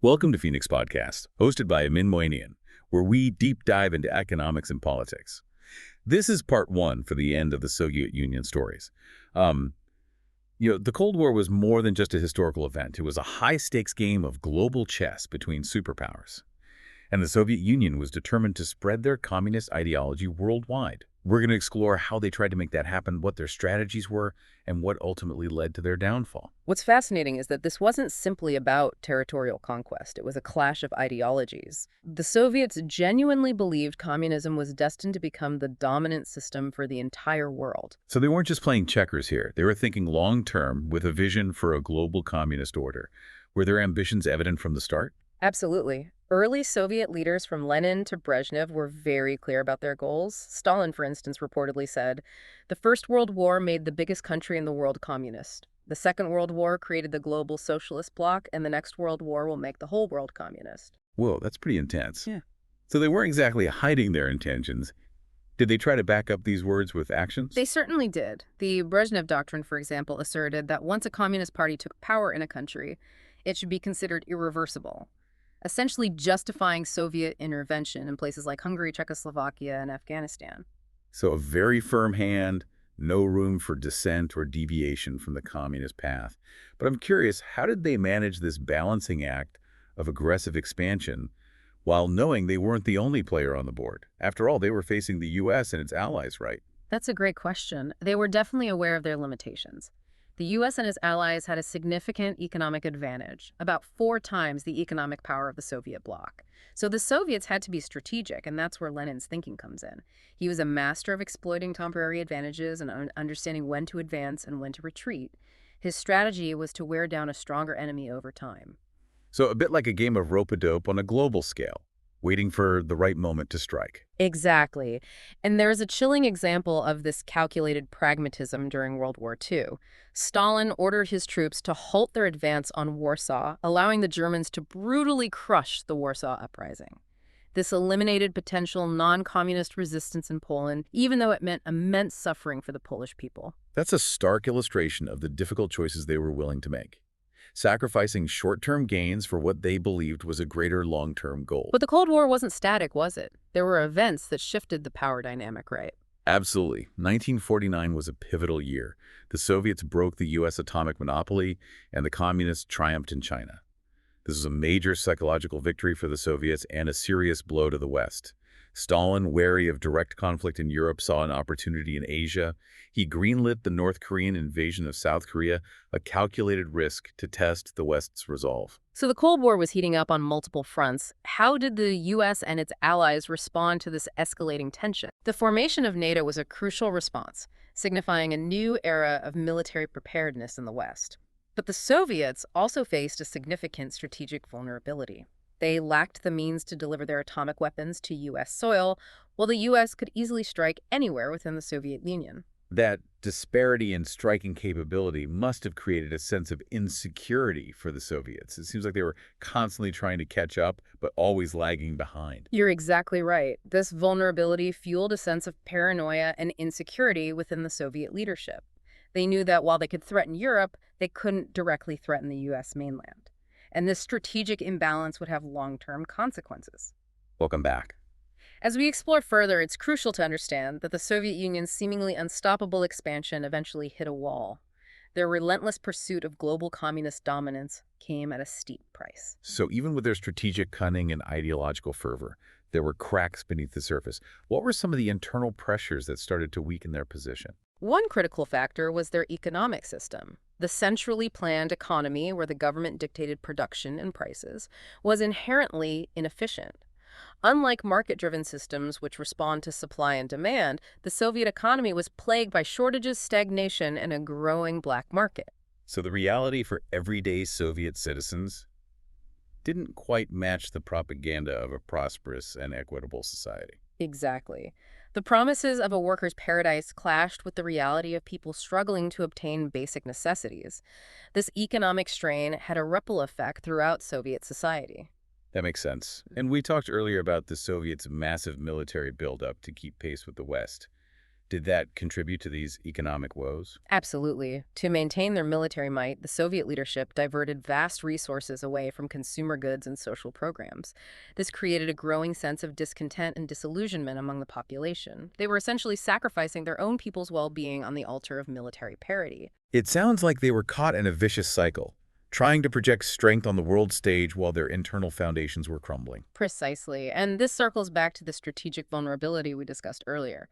Welcome to Phoenix Podcast, hosted by Amin Moinian, where we deep dive into economics and politics. This is part one for the end of the Soviet Union stories. Um, the Cold War was more than just a historical event. It was a high-stakes game of global chess between superpowers. And the Soviet Union was determined to spread their communist ideology worldwide. We're going to explore how they tried to make that happen, what their strategies were, and what ultimately led to their downfall. What's fascinating is that this wasn't simply about territorial conquest. It was a clash of ideologies. The Soviets genuinely believed communism was destined to become the dominant system for the entire world. So they weren't just playing checkers here. They were thinking long-term with a vision for a global communist order. Were their ambitions evident from the start? Absolutely. Early Soviet leaders from Lenin to Brezhnev were very clear about their goals. Stalin, for instance, reportedly said, "The First World War made the biggest country in the world communist. The Second World War created the global socialist bloc, and the next World War will make the whole world communist." Whoa, that's pretty intense. Yeah. So they weren't exactly hiding their intentions. Did they try to back up these words with actions? They certainly did. The Brezhnev Doctrine, for example, asserted that once a communist party took power in a country, it should be considered irreversible, essentially justifying Soviet intervention in places like Hungary, Czechoslovakia, and Afghanistan. So a very firm hand, no room for dissent or deviation from the communist path. But I'm curious, how did they manage this balancing act of aggressive expansion while knowing they weren't the only player on the board? After all, they were facing the U.S. and its allies, right? That's a great question. They were definitely aware of their limitations. The U.S. and its allies had a significant economic advantage, about 4 times the economic power of the Soviet bloc. So the Soviets had to be strategic, and that's where Lenin's thinking comes in. He was a master of exploiting temporary advantages and understanding when to advance and when to retreat. His strategy was to wear down a stronger enemy over time. So a bit like a game of rope-a-dope on a global scale, waiting for the right moment to strike. Exactly. And there's a chilling example of this calculated pragmatism during World War II. Stalin ordered his troops to halt their advance on Warsaw, allowing the Germans to brutally crush the Warsaw Uprising. This eliminated potential non-communist resistance in Poland, even though it meant immense suffering for the Polish people. That's a stark illustration of the difficult choices they were willing to make, sacrificing short-term gains for what they believed was a greater long-term goal. But the Cold War wasn't static, was it? There were events that shifted the power dynamic, right? Absolutely. 1949 was a pivotal year. The Soviets broke the U.S. atomic monopoly, and the Communists triumphed in China. This was a major psychological victory for the Soviets and a serious blow to the West. Stalin, wary of direct conflict in Europe, saw an opportunity in Asia. He greenlit the North Korean invasion of South Korea, a calculated risk to test the West's resolve. So the Cold War was heating up on multiple fronts. How did the U.S. and its allies respond to this escalating tension? The formation of NATO was a crucial response, signifying a new era of military preparedness in the West. But the Soviets also faced a significant strategic vulnerability. They lacked the means to deliver their atomic weapons to U.S. soil, while the U.S. could easily strike anywhere within the Soviet Union. That disparity in striking capability must have created a sense of insecurity for the Soviets. It seems like they were constantly trying to catch up, but always lagging behind. You're exactly right. This vulnerability fueled a sense of paranoia and insecurity within the Soviet leadership. They knew that while they could threaten Europe, they couldn't directly threaten the U.S. mainland. And this strategic imbalance would have long-term consequences. Welcome back. As we explore further, it's crucial to understand that the Soviet Union's seemingly unstoppable expansion eventually hit a wall. Their relentless pursuit of global communist dominance came at a steep price. So even with their strategic cunning and ideological fervor, there were cracks beneath the surface. What were some of the internal pressures that started to weaken their position? One critical factor was their economic system. The centrally planned economy, where the government dictated production and prices, was inherently inefficient. Unlike market-driven systems which respond to supply and demand, the Soviet economy was plagued by shortages, stagnation, and a growing black market. So the reality for everyday Soviet citizens didn't quite match the propaganda of a prosperous and equitable society. Exactly. The promises of a worker's paradise clashed with the reality of people struggling to obtain basic necessities. This economic strain had a ripple effect throughout Soviet society. That makes sense. And we talked earlier about the Soviets' massive military buildup to keep pace with the West. Did that contribute to these economic woes? Absolutely. To maintain their military might, the Soviet leadership diverted vast resources away from consumer goods and social programs. This created a growing sense of discontent and disillusionment among the population. They were essentially sacrificing their own people's well-being on the altar of military parity. It sounds like they were caught in a vicious cycle, trying to project strength on the world stage while their internal foundations were crumbling. Precisely. And this circles back to the strategic vulnerability we discussed earlier.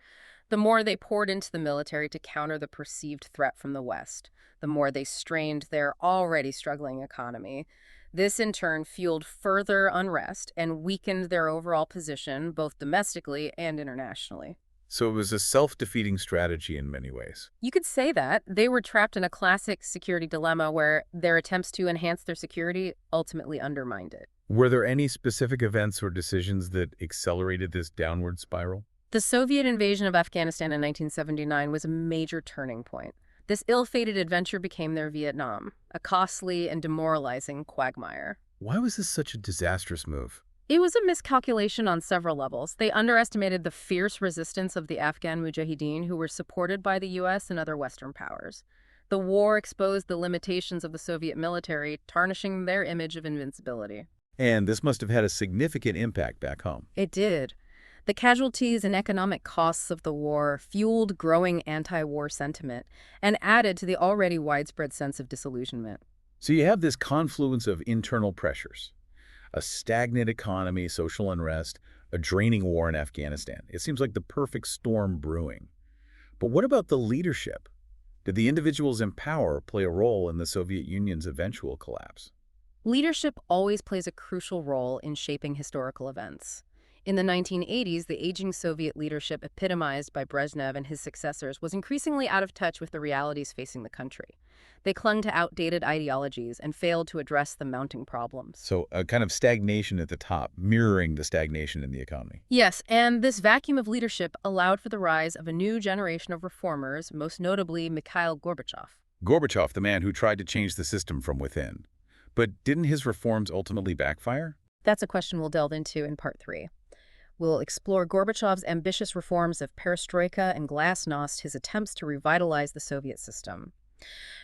The more they poured into the military to counter the perceived threat from the West, the more they strained their already struggling economy. This, in turn, fueled further unrest and weakened their overall position, both domestically and internationally. So it was a self-defeating strategy in many ways. You could say that. They were trapped in a classic security dilemma where their attempts to enhance their security ultimately undermined it. Were there any specific events or decisions that accelerated this downward spiral? The Soviet invasion of Afghanistan in 1979 was a major turning point. This ill-fated adventure became their Vietnam, a costly and demoralizing quagmire. Why was this such a disastrous move? It was a miscalculation on several levels. They underestimated the fierce resistance of the Afghan mujahideen, who were supported by the U.S. and other Western powers. The war exposed the limitations of the Soviet military, tarnishing their image of invincibility. And this must have had a significant impact back home. It did. The casualties and economic costs of the war fueled growing anti-war sentiment and added to the already widespread sense of disillusionment. So you have this confluence of internal pressures, a stagnant economy, social unrest, a draining war in Afghanistan. It seems like the perfect storm brewing. But what about the leadership? Did the individuals in power play a role in the Soviet Union's eventual collapse? Leadership always plays a crucial role in shaping historical events. In the 1980s, the aging Soviet leadership epitomized by Brezhnev and his successors was increasingly out of touch with the realities facing the country. They clung to outdated ideologies and failed to address the mounting problems. So a kind of stagnation at the top, mirroring the stagnation in the economy. Yes, and this vacuum of leadership allowed for the rise of a new generation of reformers, most notably Mikhail Gorbachev. Gorbachev, the man who tried to change the system from within. But didn't his reforms ultimately backfire? That's a question we'll delve into in Part 3. We'll explore Gorbachev's ambitious reforms of perestroika and glasnost, his attempts to revitalize the Soviet system,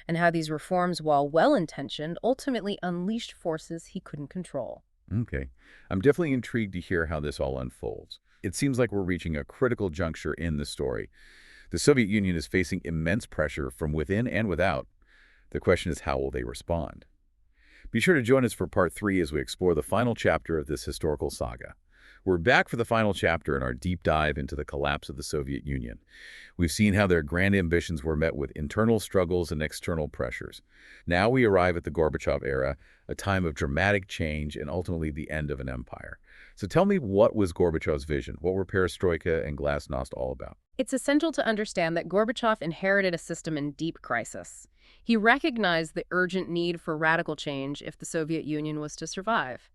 and how these reforms, while well-intentioned, ultimately unleashed forces he couldn't control. Okay. I'm definitely intrigued to hear how this all unfolds. It seems like we're reaching a critical juncture in the story. The Soviet Union is facing immense pressure from within and without. The question is, how will they respond? Be sure to join us for Part 3 as we explore the final chapter of this historical saga. We're back for the final chapter in our deep dive into the collapse of the Soviet Union. We've seen how their grand ambitions were met with internal struggles and external pressures. Now we arrive at the Gorbachev era, a time of dramatic change and ultimately the end of an empire. So tell me, what was Gorbachev's vision? What were perestroika and glasnost all about? It's essential to understand that Gorbachev inherited a system in deep crisis. He recognized the urgent need for radical change if the Soviet Union was to survive.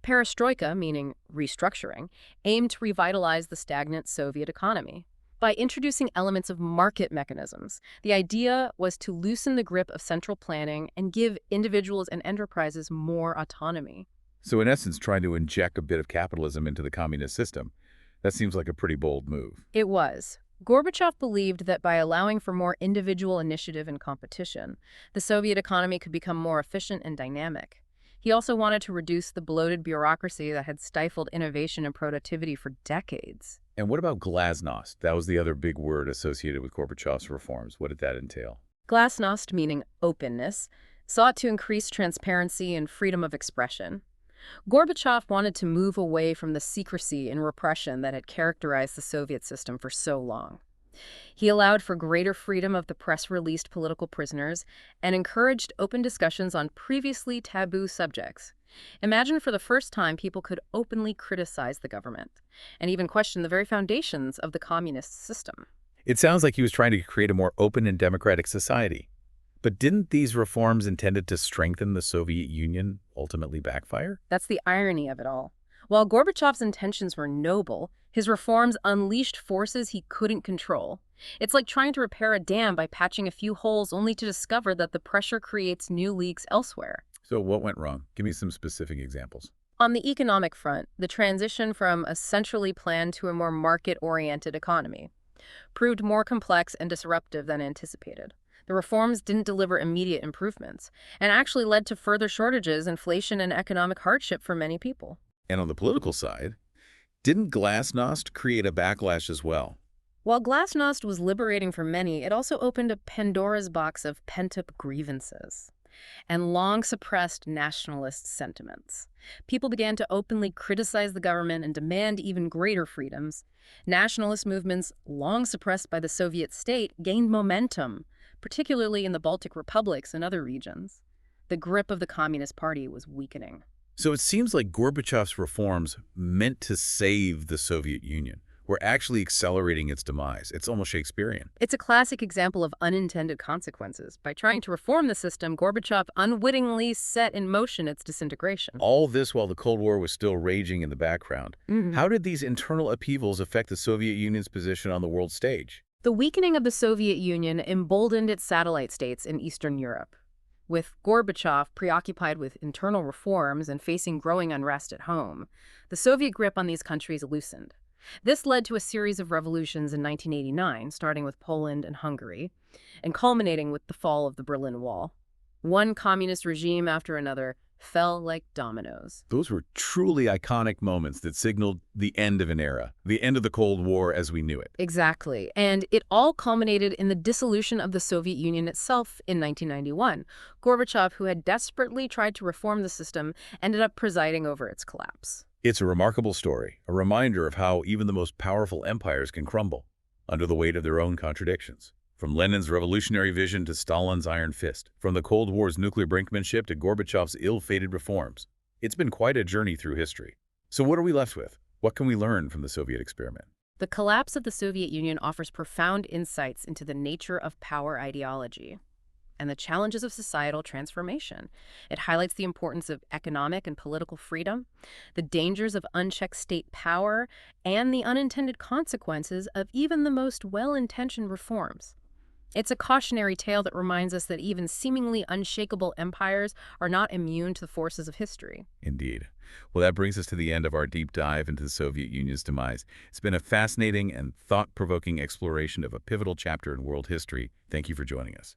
Perestroika, meaning restructuring, aimed to revitalize the stagnant Soviet economy. By introducing elements of market mechanisms, the idea was to loosen the grip of central planning and give individuals and enterprises more autonomy. So in essence, trying to inject a bit of capitalism into the communist system. That seems like a pretty bold move. It was. Gorbachev believed that by allowing for more individual initiative and competition, the Soviet economy could become more efficient and dynamic. He also wanted to reduce the bloated bureaucracy that had stifled innovation and productivity for decades. And what about glasnost? That was the other big word associated with Gorbachev's reforms. What did that entail? Glasnost, meaning openness, sought to increase transparency and freedom of expression. Gorbachev wanted to move away from the secrecy and repression that had characterized the Soviet system for so long. He allowed for greater freedom of the press-released political prisoners and encouraged open discussions on previously taboo subjects. Imagine for the first time people could openly criticize the government and even question the very foundations of the communist system. It sounds like he was trying to create a more open and democratic society. But didn't these reforms intended to strengthen the Soviet Union ultimately backfire? That's the irony of it all. While Gorbachev's intentions were noble, his reforms unleashed forces he couldn't control. It's like trying to repair a dam by patching a few holes only to discover that the pressure creates new leaks elsewhere. So what went wrong? Give me some specific examples. On the economic front, the transition from a centrally planned to a more market-oriented economy proved more complex and disruptive than anticipated. The reforms didn't deliver immediate improvements and actually led to further shortages, inflation, and economic hardship for many people. And on the political side, didn't Glasnost create a backlash as well? While Glasnost was liberating for many, it also opened a Pandora's box of pent-up grievances and long-suppressed nationalist sentiments. People began to openly criticize the government and demand even greater freedoms. Nationalist movements, long suppressed by the Soviet state, gained momentum, particularly in the Baltic republics and other regions. The grip of the Communist Party was weakening. So it seems like Gorbachev's reforms meant to save the Soviet Union were actually accelerating its demise. It's almost Shakespearean. It's a classic example of unintended consequences. By trying to reform the system, Gorbachev unwittingly set in motion its disintegration. All this while the Cold War was still raging in the background. Mhm. How did these internal upheavals affect the Soviet Union's position on the world stage? The weakening of the Soviet Union emboldened its satellite states in Eastern Europe. With Gorbachev preoccupied with internal reforms and facing growing unrest at home, the Soviet grip on these countries loosened. This led to a series of revolutions in 1989, starting with Poland and Hungary, and culminating with the fall of the Berlin Wall. One communist regime after another fell like dominoes. Those were truly iconic moments that signaled the end of an era, the end of the Cold War as we knew it. Exactly. And it all culminated in the dissolution of the Soviet Union itself in 1991. Gorbachev, who had desperately tried to reform the system, ended up presiding over its collapse. It's a remarkable story, a reminder of how even the most powerful empires can crumble under the weight of their own contradictions. From Lenin's revolutionary vision to Stalin's iron fist, from the Cold War's nuclear brinkmanship to Gorbachev's ill-fated reforms, it's been quite a journey through history. So what are we left with? What can we learn from the Soviet experiment? The collapse of the Soviet Union offers profound insights into the nature of power ideology and the challenges of societal transformation. It highlights the importance of economic and political freedom, the dangers of unchecked state power, and the unintended consequences of even the most well-intentioned reforms. It's a cautionary tale that reminds us that even seemingly unshakable empires are not immune to the forces of history. Indeed. Well, that brings us to the end of our deep dive into the Soviet Union's demise. It's been a fascinating and thought-provoking exploration of a pivotal chapter in world history. Thank you for joining us.